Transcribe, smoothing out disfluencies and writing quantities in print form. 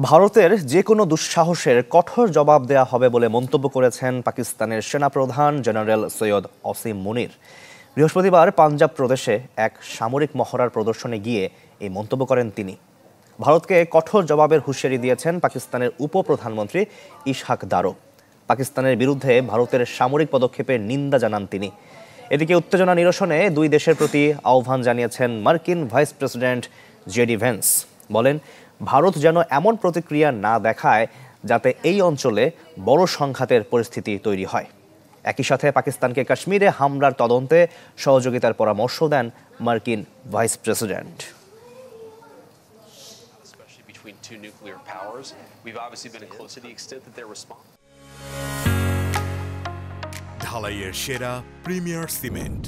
ভারতের যে কোনো দুঃসাহসের কঠোর জবাব দেয়া হবে বলে মন্তব্য করেছেন পাকিস্তানের সেনাপ্রধান জেনারেল সৈয়দ অসীম মুনির। বৃহস্পতিবার পাঞ্জাব প্রদেশে এক সামরিক মহড়ার প্রদর্শনে গিয়ে এই মন্তব্য করেন তিনি। ভারতকে কঠোর জবাবের হুঁশিয়ারি দিয়েছেন পাকিস্তানের উপপ্রধানমন্ত্রী ইশহাক দারো। পাকিস্তানের বিরুদ্ধে ভারতের সামরিক পদক্ষেপের নিন্দা জানান তিনি। এদিকে উত্তেজনা নিরসনে দুই দেশের প্রতি আহ্বান জানিয়েছেন মার্কিন ভাইস প্রেসিডেন্ট জেডি ভেন্স। বলেন, ভারত যেন এমন প্রতিক্রিয়া না দেখায় যাতে এই অঞ্চলে বড় সংঘাতের পরিস্থিতি তৈরি হয়। একই সাথে পাকিস্তানকে কাশ্মীরে হামলার তদন্তে সহযোগিতার পরামর্শ দেন মার্কিন ভাইস প্রেসিডেন্ট। ঢালাইয়ের সেরা প্রিমিয়ার সিমেন্ট।